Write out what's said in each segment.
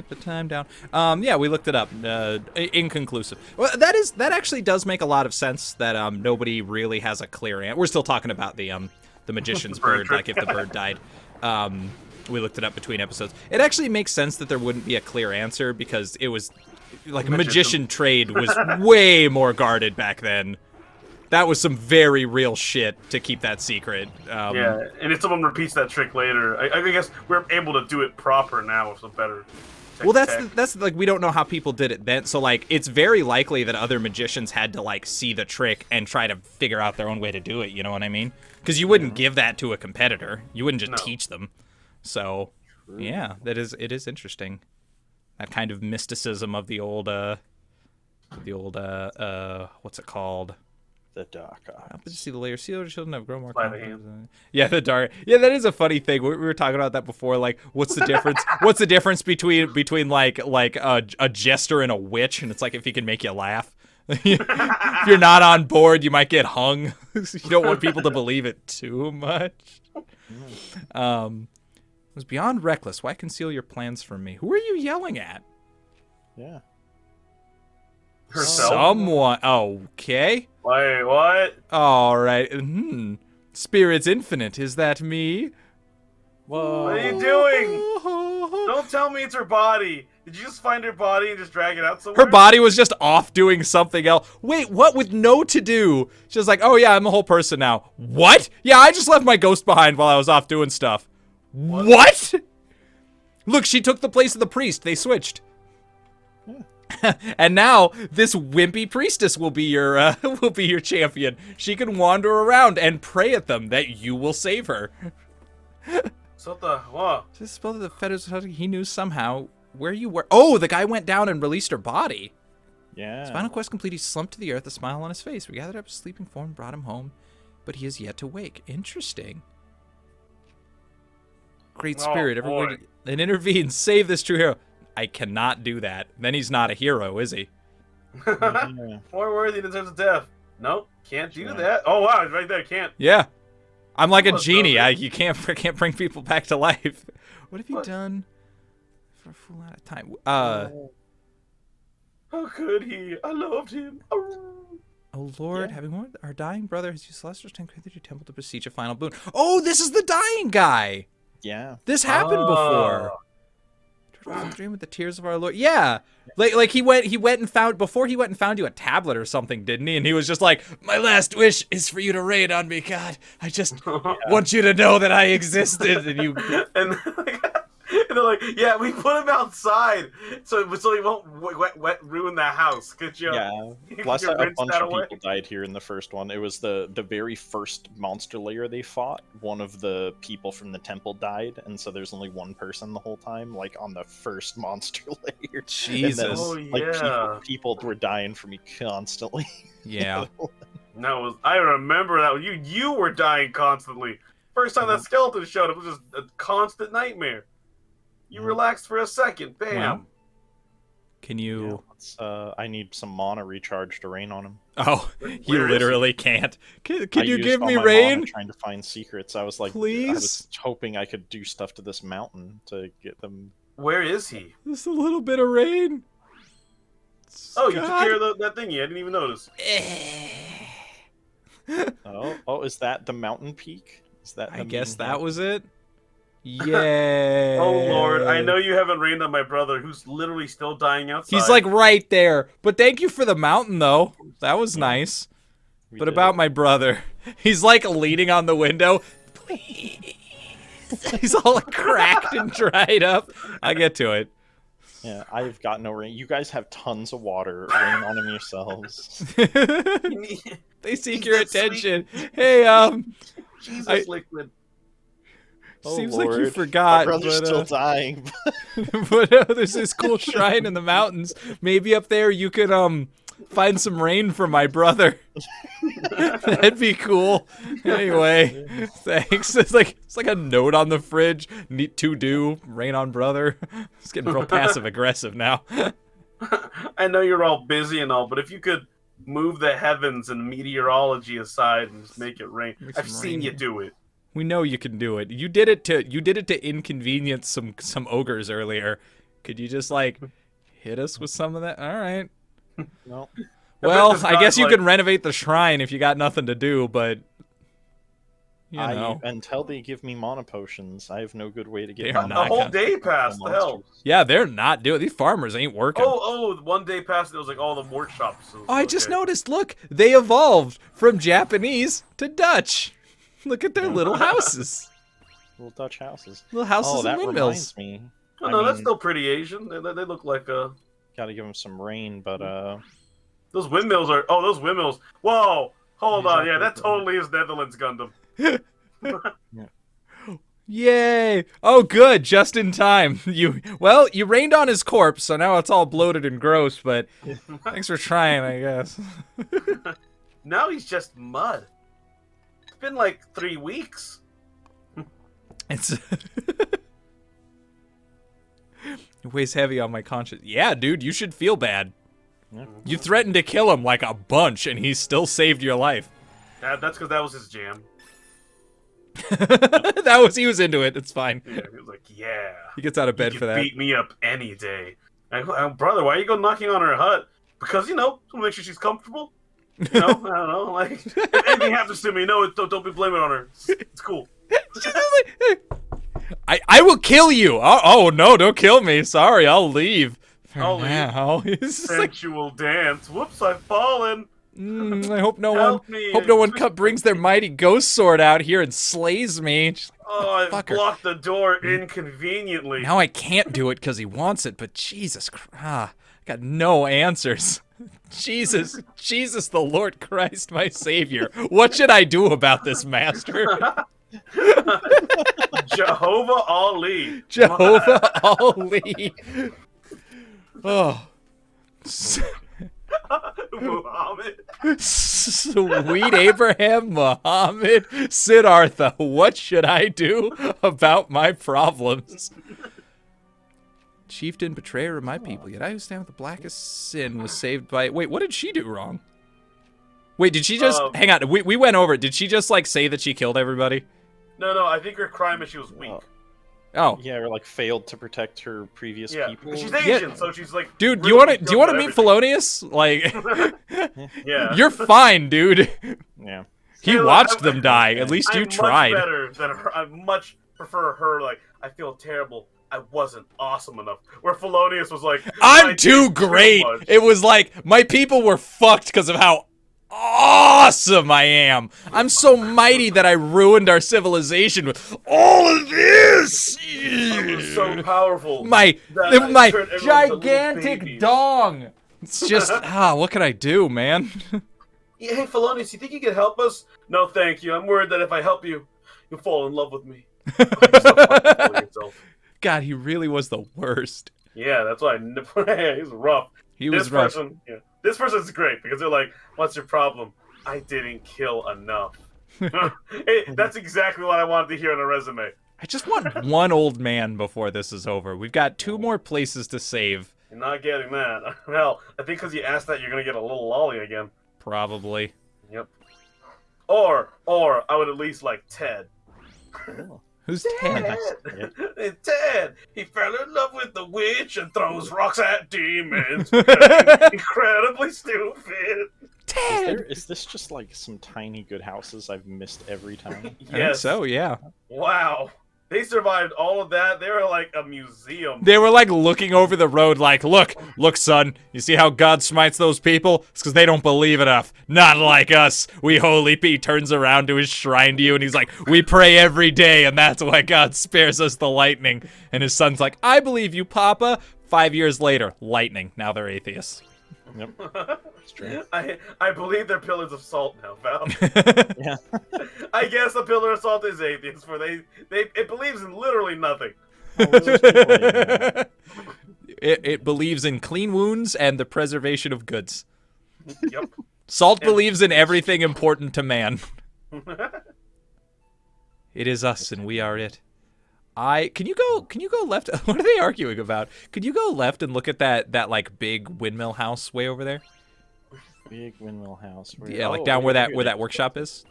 the time down. Yeah, we looked it up. Inconclusive. Well, that actually does make a lot of sense. That nobody really has a clear answer. We're still talking about the magician's bird, like if the bird died. We looked it up between episodes. It actually makes sense that there wouldn't be a clear answer because it was like magician trade was way more guarded back then. That was some very real shit to keep that secret. Yeah, and if someone repeats that trick later, I guess we're able to do it proper now with some better. Well, that's like we don't know how people did it then, so like it's very likely that other magicians had to like see the trick and try to figure out their own way to do it. You know what I mean? Because you wouldn't give that to a competitor. You wouldn't just teach them. So, yeah, it is interesting. That kind of mysticism of the old what's it called? The dark arts. Up to see the layer sealed, children have grown more confidence. Yeah, the dark. Yeah, that is a funny thing. We were talking about that before. Like, what's the difference? What's the difference between like a jester and a witch? And it's like if he can make you laugh. If you're not on board, you might get hung. You don't want people to believe it too much. It was beyond reckless. Why conceal your plans from me? Who are you yelling at? Yeah. Herself? Someone. Okay. Wait, what? All right. Spirits infinite. Is that me? Whoa. What are you doing? Don't tell me it's her body. Did you just find her body and just drag it out somewhere? Her body was just off doing something else. Wait, what? With no to do? She was like, oh yeah, I'm a whole person now. What? Yeah, I just left my ghost behind while I was off doing stuff. What? Look, she took the place of the priest. They switched. And now this wimpy priestess will be your champion. She can wander around and pray at them that you will save her. So the what? Just spell that the fetters. He knew somehow where you were. Oh, the guy went down and released her body. Yeah. His final quest complete. He slumped to the earth, a smile on his face. We gathered up his sleeping form, brought him home, but he is yet to wake. Interesting. Great spirit, everyone, and intervene. Save this true hero. I cannot do that. Then he's not a hero, is he? More worthy deserves a death. Nope, can't do that. Oh wow, it's right there. Can't. Yeah, I'm like a genie. You can't bring people back to life. What have you done for a fool out of time? How could he? I loved him. Oh Lord, having warned our dying brother has used celestial strength to your temple to beseech a final boon. Oh, this is the dying guy. Yeah. This happened before. Dream with the tears of our Lord. Yeah, like he went and found you a tablet or something, didn't he? And he was just like, my last wish is for you to rain on me, God. I just want you to know that I existed. And you and they're like, yeah, we put him outside so he won't ruin the house. Could you? Yeah. Last time a bunch of people died here in the first one. It was the very first monster layer they fought. One of the people from the temple died, and so there's only one person the whole time, like on the first monster layer. Jesus. Then, people were dying for me constantly. Yeah. No, I remember that. You were dying constantly. First time that skeleton showed up, it was just a constant nightmare. You relaxed for a second, bam. Well, can you? Yeah, I need some mana recharge to rain on him. Oh, you literally can't. Can you give me all my rain? mana trying to find secrets. I was like, please. I was hoping I could do stuff to this mountain to get them. Where is he? Just a little bit of rain. Oh, you took care of that thingy. I didn't even notice. Oh, is that the mountain peak? Is that? I guess that was it. Yeah. Oh Lord, I know you haven't rained on my brother, who's literally still dying outside. He's like right there. But thank you for the mountain, though. That was nice. But about my brother, he's like leaning on the window. Please. He's all cracked and dried up. I get to it. Yeah, I've got no rain. You guys have tons of water. Rain on them yourselves. They seek your attention. Hey, Jesus liquid. Seems Lord. like you forgot. My brother's still dying. But there's this cool shrine in the mountains. Maybe up there you could find some rain for my brother. That'd be cool. Anyway, thanks. It's like a note on the fridge. Need to do rain on brother. It's getting real passive aggressive now. I know you're all busy and all, but if you could move the heavens and meteorology aside and just make it rain, I've seen you do it. We know you can do it. You did it to inconvenience some ogres earlier. Could you just like hit us with some of that? All right. No. Well, This I guy's guess you like- can renovate the shrine if you got nothing to do, but you know. Until they give me mana potions, I have no good way to get They mana. are The not whole gonna- day passed. The hell. Yeah, they're not doing. These farmers ain't working. Oh, one day passed. It was like all the workshops. Oh, I just noticed. Look, they evolved from Japanese to Dutch. Look at their little houses. Little Dutch houses. Little houses Oh, that and windmills. reminds me. Oh, no, that's still pretty Asian. They look like Gotta give them some rain, but those windmills are. Oh, those windmills. Whoa, hold on. Yeah, that Exactly. totally is Netherlands Gundam. Yay! Oh, good, just in time. You rained on his corpse, so now it's all bloated and gross. But thanks for trying, I guess. Now he's just mud. It's been like 3 weeks. It's it weighs heavy on my conscience. Yeah, dude, you should feel bad. yeah. You threatened to kill him like a bunch, and he still saved your life. That's because that was his jam. He was into it. It's fine. Yeah, he was like, yeah. He gets out of bed You for can that. beat me up any day. Brother, why you go knocking on her hut? Because, to make sure she's comfortable. I don't know. Like, if anything happens to me, don't be blaming it on her. It's cool. I will kill you. Oh no, don't kill me. Sorry, I'll leave. For I'll leave. now. It's just like, Sensual dance. Whoops, I've fallen. I hope no Help one me. hope no one brings their mighty ghost sword out here and slays me. Just like, Oh, I fucker. blocked the door inconveniently. now I can't do it because he wants it. But Jesus Christ, I got no answers. Jesus, the Lord Christ, my Savior. What should I do about this, Master? Jehovah Ali. Jehovah Ali. Oh. Muhammad. Sweet Abraham, Muhammad, Siddhartha, what should I do about my problems? Chieftain, betrayer of my people, yet I who stand with the blackest sin was saved by... Wait, what did she do wrong? Wait, did she just... Hang on, we went over it. Did she just, like, say that she killed everybody? No, I think her crime is she was weak. Oh. Yeah, or like failed to protect her previous Yeah, people. she's Asian, so she's like. Dude, really do you want to meet everything. Felonious? Like, Yeah. you're fine, dude. Yeah. He See, watched them die. At least you I'm tried. Much better than her. I much prefer her. Like, I feel terrible. I wasn't awesome enough. Where Felonious was like, I'm I too did great. much. It was like my people were fucked because of how awesome I am. I'm so mighty that I ruined our civilization with all of this. I was so powerful. My that I my turned everyone into little gigantic babies. dong. It's just what can I do, man? Yeah, hey, Felonious, you think you can help us? No, thank you. I'm worried that if I help you, you'll fall in love with me. You're so fucking full of yourself. God, he really was the worst. Yeah, that's why. He's rough. He was rough. This person's great because they're like, "What's your problem? I didn't kill enough." Hey, that's exactly what I wanted to hear on a resume. I just want one old man before this is over. We've got 2 more places to save. You're not getting that. Well, I think because you asked that, you're gonna get a little lolly again. Probably. Yep. Or I would at least like Ted. Who's Ted? Ted! He fell in love with the witch and throws rocks at demons. Incredibly stupid. Ted! Is this just like some tiny good houses I've missed every time? I think so, yeah. Wow. They survived all of that. They were like a museum. They were like looking over the road like, look, son, you see how God smites those people? It's because they don't believe enough. Not like us. We holy. He turns around to his shrine to you and he's like, we pray every day and that's why God spares us the lightning. And his son's like, I believe you, Papa. 5 years later, lightning. Now they're atheists. Yep. That's true. I believe they're pillars of salt now, Val. Yeah. I guess a pillar of salt is atheist, for it believes in literally nothing. It believes in clean wounds and the preservation of goods. Yep. Salt believes in everything important to man. It is us and we are it. Can you go left? What are they arguing about? Could you go left and look at that like big windmill house way over there? Big windmill house. Yeah, like down where that workshop is.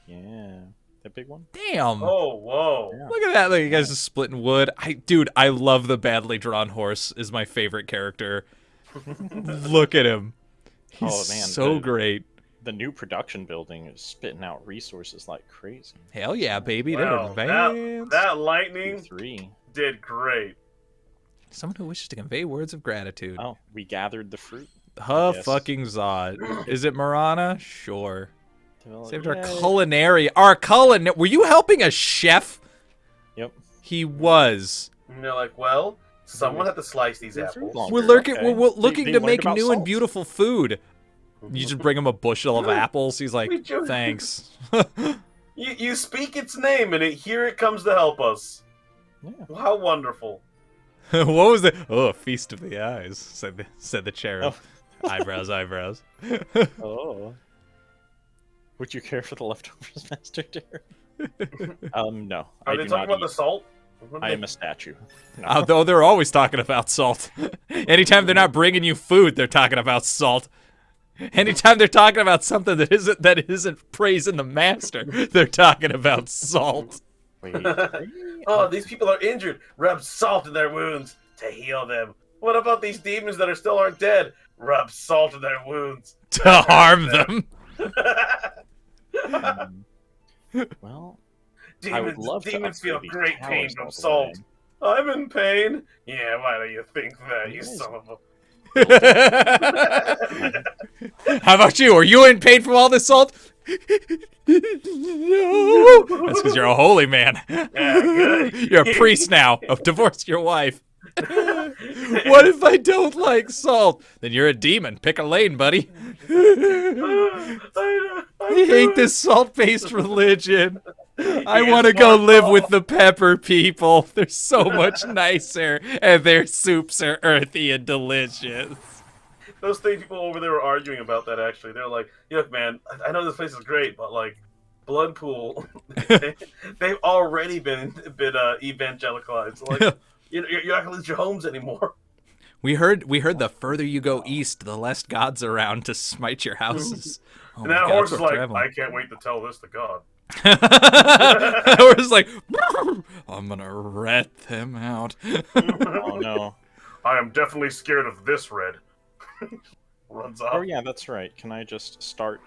Yeah. That big one? Damn. Oh, whoa. Yeah. Look at that. Look, you guys just splitting wood. Dude, I love the badly drawn horse is my favorite character. Look at him. He's so great. The new production building is spitting out resources like crazy. Hell yeah, baby. Wow, They're advanced. that lightning 3. did great. Someone who wishes to convey words of gratitude. Oh, we gathered the fruit. Huh, fucking Zod. Is it Marana? Sure. Well, Saved our culinary. Our Were you helping a chef? Yep. He was. And they're like, well, someone had to slice these apples. longer. We're looking. Okay. We're looking They to learned make about new and salt. beautiful food. You just bring him a bushel of apples. He's like, thanks. You speak its name, and here it comes to help us. Yeah. How wonderful. What was the? Oh, a feast of the eyes. Said the cherub. Oh. Eyebrows. Oh. Would you care for the leftovers, Master Derek? No. Are they talking about the salt? I am a statue. No. Although they're always talking about salt. Anytime they're not bringing you food, they're talking about salt. Anytime they're talking about something that isn't praising the master, they're talking about salt. Wait. Oh, these people are injured. Rub salt in their wounds to heal them. What about these demons that still aren't dead? Rub salt in their wounds To harm them. Well, I would love to demons feel upgrade these great pain towers from all the salt. way. I'm in pain. Yeah, why do you think that, you son of a... How about you? Are you in pain from all this salt? No. That's because you're a holy man. Yeah, good. You're a priest now. I've divorced your wife. What if I don't like salt? Then you're a demon. Pick a lane, buddy. I hate this salt-based religion. I want to go live with the pepper people. They're so much nicer, and their soups are earthy and delicious. Those three people over there were arguing about that, actually. They're like, look, man, I know this place is great, but, like, Bloodpool, they've already been evangelicalized. Like, you're not going to lose your homes anymore. We heard the further you go east, the less gods around to smite your houses. Oh And that horse is like, traveling. I can't wait to tell this to God. That horse is like, I'm going to rat them out. Oh no. I am definitely scared of this red. Runs off. Oh yeah, that's right. Can I just start?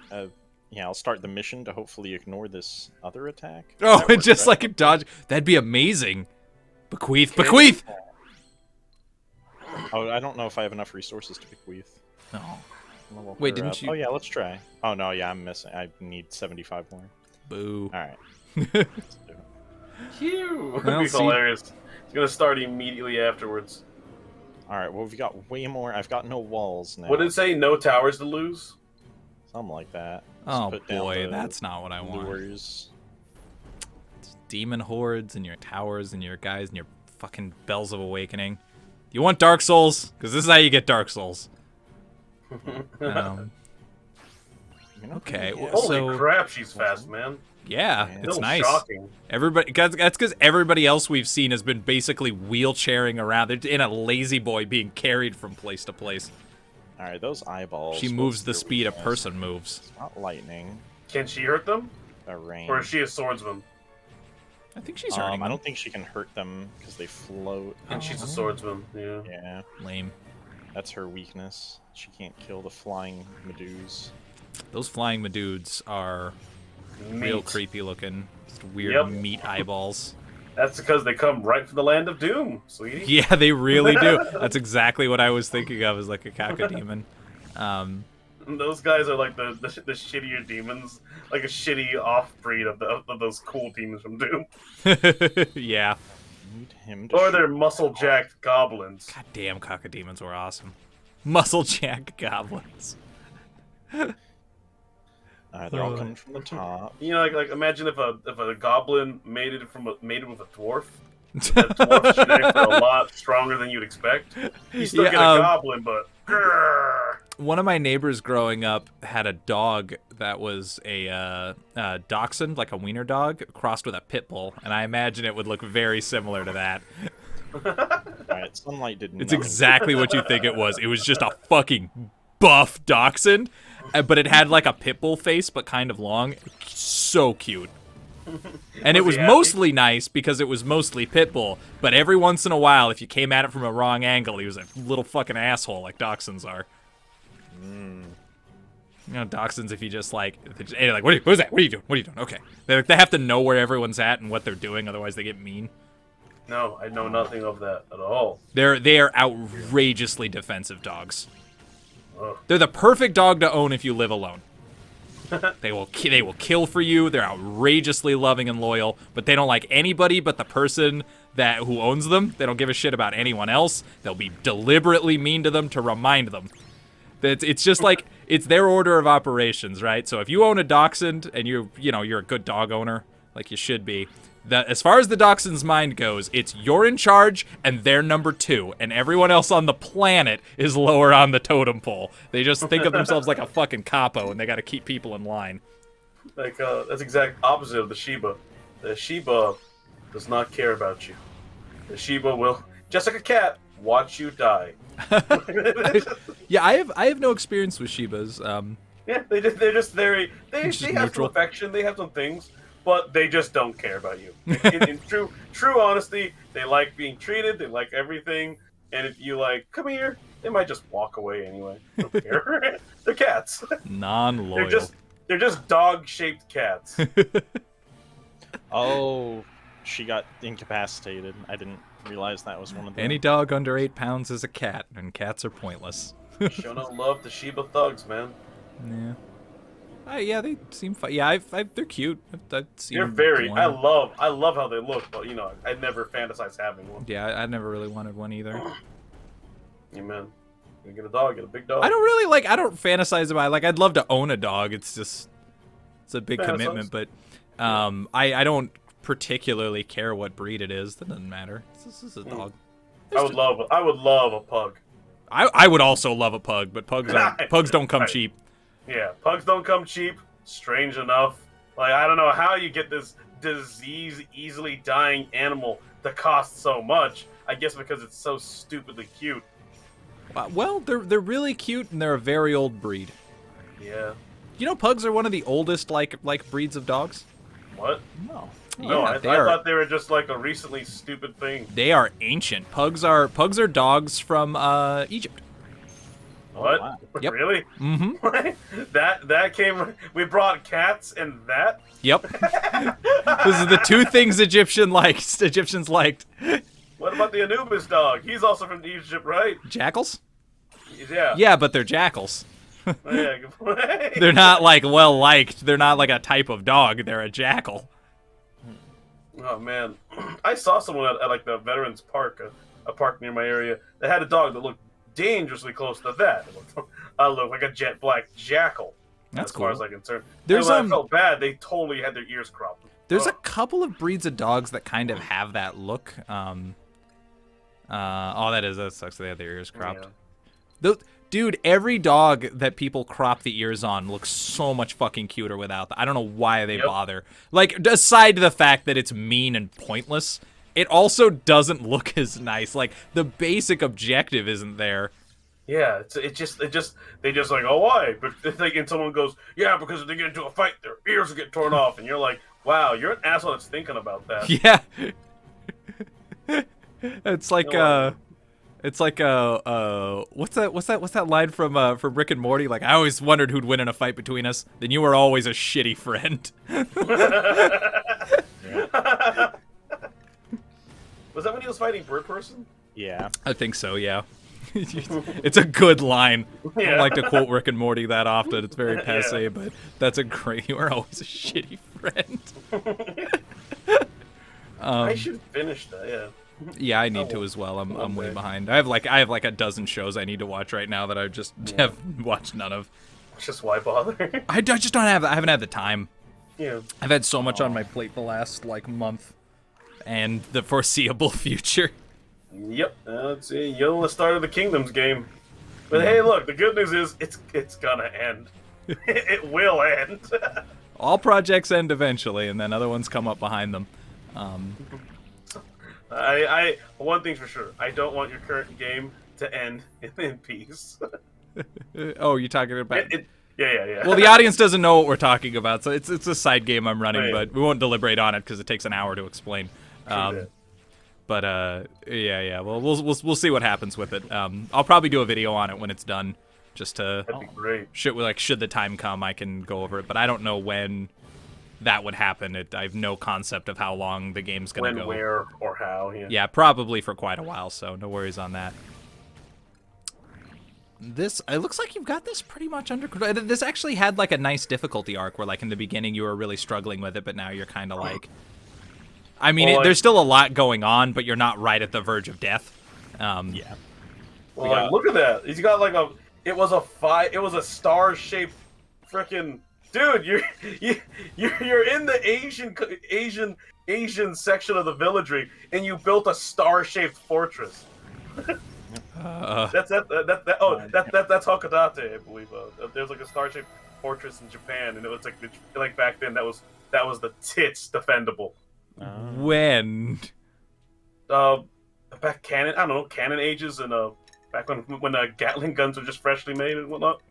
Yeah, I'll start the mission to hopefully ignore this other attack. Oh, That and works, just right? like a dodge. That'd be amazing. Bequeath. Oh, I don't know if I have enough resources to bequeath. No. Level Wait, her didn't up. you- Oh yeah, let's try. Oh no, yeah, I'm missing. I need 75 more. Boo. All right. Phew. Well, It'd be hilarious. It's going to start immediately afterwards. All right. Well, we've got way more. I've got no walls now. What did it say? No towers to lose? Something like that. Oh put down boy, the that's not what I want. lures. It's demon hordes and your towers and your guys and your fucking bells of awakening. You want Dark Souls? Because this is how you get Dark Souls. Okay, well, Holy so crap, she's fast, man. yeah, Yeah. it's Little nice. shocking. Everybody, that's because everybody else we've seen has been basically wheelchairing around. They're in a lazy boy being carried from place to place. All right, those eyeballs. She what's moves the their speed a weakness? person moves. It's not lightning. Can she hurt them? A rain. Or is she a swordsman? I think she's hurting I them. don't think she can hurt them because they float. And she's a swordsman, yeah. Yeah, Lame. that's her weakness. She can't kill the flying Meduse. Those flying Madudes are real Meat. creepy looking. Just weird Yep. meat eyeballs. That's because they come right from the land of doom, sweetie. Yeah, they really do. That's exactly what I was thinking of as like a cacodemon. And those guys are like the shittier demons, like a shitty off-breed of those cool demons from Doom. Yeah. Need him to Or shoot. they're muscle-jacked goblins. God damn, cacodemons were awesome. Muscle jack goblins. They're all coming from the top. You know, like imagine if a goblin mated with a dwarf. That dwarf's genetics are a lot stronger than you'd expect. You still Yeah, get a goblin, but grrr. One of my neighbors growing up had a dog that was a dachshund, like a wiener dog, crossed with a pit bull, and I imagine it would look very similar to that. Alright, sunlight did It's nothing. exactly what you think it was. It was just a fucking buff dachshund, but it had like a pit bull face, but kind of long. So cute. And it was he happy? mostly nice because it was mostly pit bull. But every once in a while, if you came at it from a wrong angle, he was a little fucking asshole like dachshunds are. You know, dachshunds, if you just like, they're like, what is that? What are you doing? What are you doing? Okay. They have to know where everyone's at and what they're doing, otherwise they get mean. No, I know nothing of that at all. They are outrageously defensive dogs. Ugh. They're the perfect dog to own if you live alone. They will kill for you. They're outrageously loving and loyal, but they don't like anybody but the person who owns them. They don't give a shit about anyone else. They'll be deliberately mean to them to remind them. It's just like, it's their order of operations, right? So if you own a dachshund and you're a good dog owner, like you should be, as far as the dachshund's mind goes, it's you're in charge and they're number 2, and everyone else on the planet is lower on the totem pole. They just think of themselves like a fucking capo, and they got to keep people in line. Like that's exact opposite of the Shiba. The Shiba does not care about you. The Shiba will, just like a cat, watch you die. Yeah, I have no experience with Shibas. Yeah, they're just very they have neutral. some affection, they have some things, but they just don't care about you. In true honesty, they like being treated, they like everything, and if you like, come here, they might just walk away anyway. They don't care. They're cats. Non-loyal. They're just dog-shaped cats. Oh, she got incapacitated. I didn't realize that was one of them. Any dog under 8 pounds is a cat, and cats are pointless. Show no love to Shiba thugs, man. Yeah. Yeah, they seem fun. Yeah, they're cute. I've seen They're very. one. I love how they look, but I'd never fantasize having one. Yeah, I never really wanted one either. Yeah, man. You get a dog, get a big dog. I don't fantasize about it. Like, I'd love to own a dog. It's a big commitment, but I don't particularly care what breed it is. That doesn't matter. This is a dog. I would love a pug. I would also love a pug, but pugs don't come cheap. Yeah, pugs don't come cheap. Strange enough. Like, I don't know how you get this easily dying animal that costs so much. I guess because it's so stupidly cute. Well, they're really cute, and they're a very old breed. Yeah. You know, pugs are one of the oldest like breeds of dogs. What? No. No, Yeah, I thought they were just like a recently stupid thing. They are ancient. Pugs are dogs from Egypt. What? wow. Yep. Really? Mm-hmm. that came. We brought cats and that. Yep. Those are the two things Egyptians liked. What about the Anubis dog? He's also from Egypt, right? Jackals? Yeah. Yeah, but they're jackals. Oh, yeah. Good point. They're not like well liked. They're not like a type of dog. They're a jackal. Oh man, I saw someone at like the Veterans Park, a park near my area, that had a dog that looked dangerously close to that. It looked like a jet black jackal. That's as far cool. as I'm concerned. There's, and when I felt bad, they totally had their ears cropped. There's a couple of breeds of dogs that kind of have that look. That sucks. They have their ears cropped. Yeah. Dude, every dog that people crop the ears on looks so much fucking cuter without that. I don't know why they bother. Like, aside the fact that it's mean and pointless, it also doesn't look as nice. Like, the basic objective isn't there. Yeah, they just like, oh, why? But and someone goes, yeah, because if they get into a fight, their ears will get torn off, and you're like, wow, you're an asshole that's thinking about that. Yeah. It's like what's that line from Rick and Morty? Like, I always wondered who'd win in a fight between us. Then you were always a shitty friend. Was that when he was fighting Bird Person? Yeah. I think so, yeah. It's a good line. I don't like to quote Rick and Morty that often. It's very passe, Yeah. but that's a great. You are always a shitty friend. I should finish that. Yeah. Yeah, I need to as well. I'm way behind. I have like a dozen shows I need to watch right now that I just have watched none of. Just why bother? I just don't have. I haven't had the time. Yeah. I've had so much on my plate the last like month, and the foreseeable future. Yep. Let's see. You're the start of the Kingdoms game. But hey, look. The good news is it's gonna end. It will end. All projects end eventually, and then other ones come up behind them. One thing's for sure. I don't want your current game to end in peace. Oh, you're talking about Yeah. Well, the audience doesn't know what we're talking about, so it's a side game I'm running, Right. but we won't deliberate on it because it takes an hour to explain. True But yeah. Well, we'll see what happens with it. I'll probably do a video on it when it's done, just to that'd be great. should the time come, I can go over it. But I don't know when that would happen. I have no concept of how long the game's gonna When, go. where, or how. Yeah, probably for quite a while. So no worries on that. It looks like you've got this pretty much under control. This actually had like a nice difficulty arc where like in the beginning you were really struggling with it, but now you're kind of like, I mean, Well, there's still a lot going on, but you're not right at the verge of death. Yeah. Well, like, look at that. He's got like it was a star-shaped freaking dude. You're in the Asian section of the villagery, and you built a star-shaped fortress. That's Hakodate, I believe. There's like a star-shaped fortress in Japan, and it was like back then that was the tits defendable. When? Back canon ages, and back when Gatling guns were just freshly made and whatnot.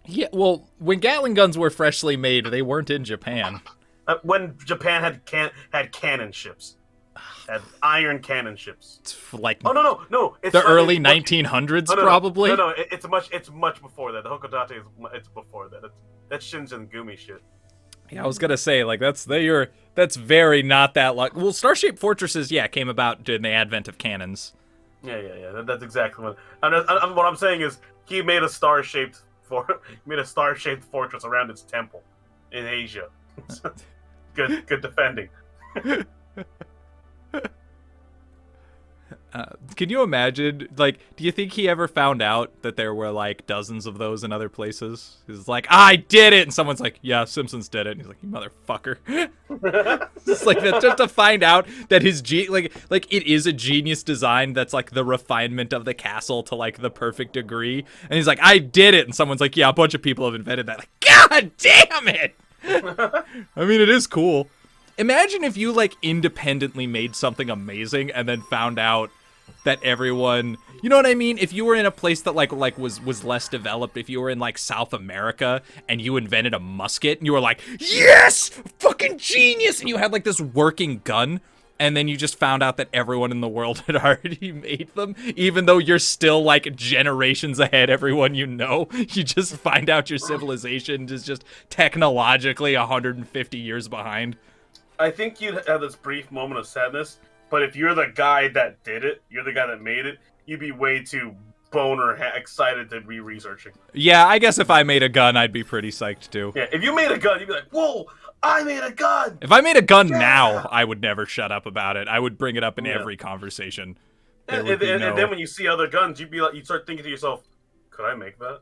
Yeah, well, when Gatling guns were freshly made, they weren't in Japan. When Japan had cannon ships. Had iron cannon ships. It's like no! It's the early 1900s, probably. No, it's much before that. The Hakodate it's before that. That's Shinzen Gumi shit. Yeah, I was gonna say like that's very not that luck. Well, Star-shaped fortresses, came about in the advent of cannons. Yeah. That's exactly what. What I'm saying is he made a star-shaped fortress around its temple in Asia. Good defending. Can you imagine, like, do you think he ever found out that there were, like, dozens of those in other places? He's like, I did it! And someone's like, yeah, Simpsons did it. And he's like, you motherfucker. It's like, that, just to find out that his, like, it is a genius design that's, like, the refinement of the castle to, like, the perfect degree. And he's like, I did it! And someone's like, yeah, a bunch of people have invented that. Like, God damn it! I mean, it is cool. Imagine if you, like, independently made something amazing and then found out that everyone, you know what I mean? If you were in a place that like was less developed, if you were in like South America and you invented a musket and you were like, yes, fucking genius, and you had like this working gun, and then you just found out that everyone in the world had already made them, even though you're still like generations ahead, everyone you know, you just find out your civilization is just technologically 150 years behind. I think you'd have this brief moment of sadness, but if you're the guy that did it, you're the guy that made it, you'd be way too excited to be researching. Yeah, I guess if I made a gun, I'd be pretty psyched too. Yeah, if you made a gun, you'd be like, whoa, I made a gun! If I made a gun now, I would never shut up about it. I would bring it up in every conversation. And then when you see other guns, you'd start thinking to yourself, could I make that?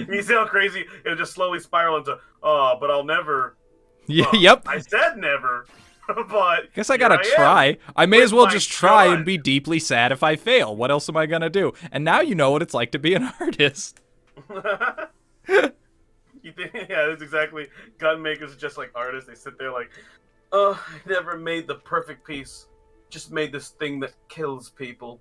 You see how crazy it'll just slowly spiral into, but I'll never. Yep. I said never, but guess I gotta try. I may as well just try and be deeply sad if I fail. What else am I gonna do? And now you know what it's like to be an artist. You think, yeah, that's exactly. Gun makers are just like artists. They sit there like, I never made the perfect piece. Just made this thing that kills people.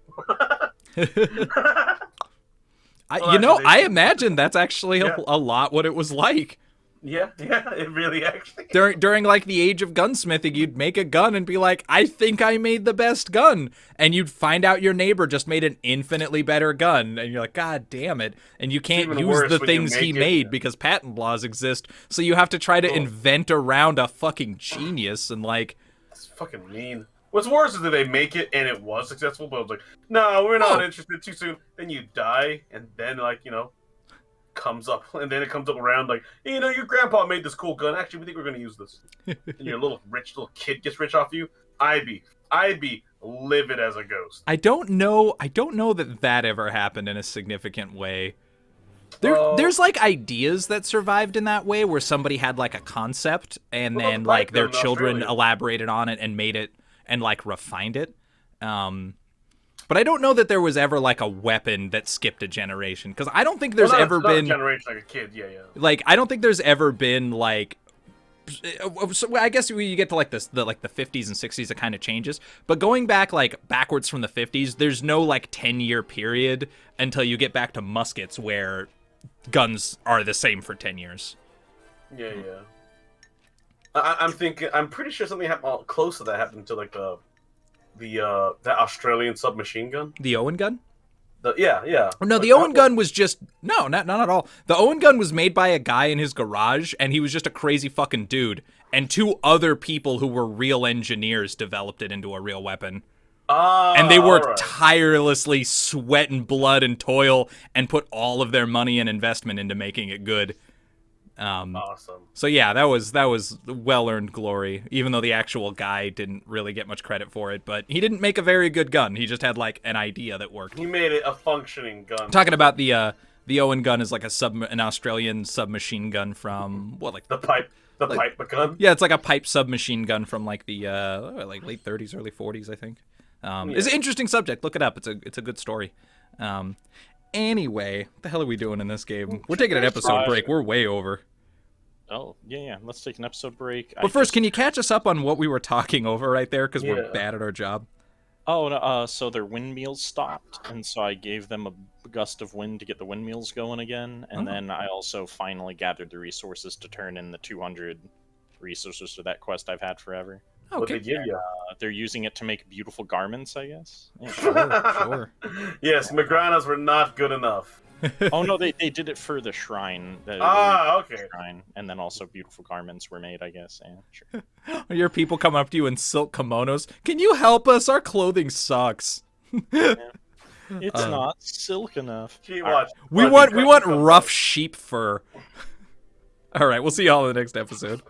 I imagine that's actually a lot what it was like. Yeah, it really actually. During like the age of gunsmithing, you'd make a gun and be like, I think I made the best gun. And you'd find out your neighbor just made an infinitely better gun. And you're like, God damn it. And you can't use the things he made because patent laws exist. So you have to try to invent around a fucking genius and like. That's fucking mean. What's worse is that they make it and it was successful, but it's like, no, we're not interested too soon. Then you die, and then comes up, and then it comes up around like, your grandpa made this cool gun. Actually, we think we're gonna use this. And your little kid gets rich off you. I'd be livid as a ghost. I don't know that ever happened in a significant way. There's like ideas that survived in that way where somebody had like a concept and then like their children elaborated on it and made it and like refined it. But I don't know that there was ever like a weapon that skipped a generation, because I don't think there's ever been a generation like a kid. Yeah. Like I don't think there's ever been like. So I guess when you get to like the 50s and 60s, it kind of changes. But going back like backwards from the 50s, there's no like 10-year period until you get back to muskets where guns are the same for 10 years. Yeah. I'm pretty sure something happened close to that happened to like the Australian submachine gun. The Owen gun? Yeah. No, the Owen gun was just not at all. The Owen gun was made by a guy in his garage, and he was just a crazy fucking dude. And 2 other people who were real engineers developed it into a real weapon. And they worked tirelessly, sweat and blood and toil, and put all of their money and investment into making it good. Awesome. So yeah, that was well-earned glory, even though the actual guy didn't really get much credit for it. But he didn't make a very good gun. He just had like an idea that worked. He made it a functioning gun. I'm talking about the Owen gun is like an Australian submachine gun from the pipe gun. Yeah, it's like a pipe submachine gun from like the like late 30s, early 40s, I think. It's an interesting subject. Look it up. It's a good story. Anyway, what the hell are we doing in this game? We're taking an episode break. We're way over. Oh, yeah. Let's take an episode break. But first, can you catch us up on what we were talking over right there? Because we're bad at our job. Oh, no, so their windmills stopped, and so I gave them a gust of wind to get the windmills going again, and then I also finally gathered the resources to turn in the 200 resources to that quest I've had forever. Okay. What they give you? They're using it to make beautiful garments, I guess. Yeah. Sure. Yes, Magranas were not good enough. Oh no, they did it for the shrine. Okay. Shrine, and then also beautiful garments were made, I guess. Yeah, sure. Your people come up to you in silk kimonos. Can you help us? Our clothing sucks. Yeah. It's not silk enough. We want rough sheep fur. All right, we'll see y'all in the next episode.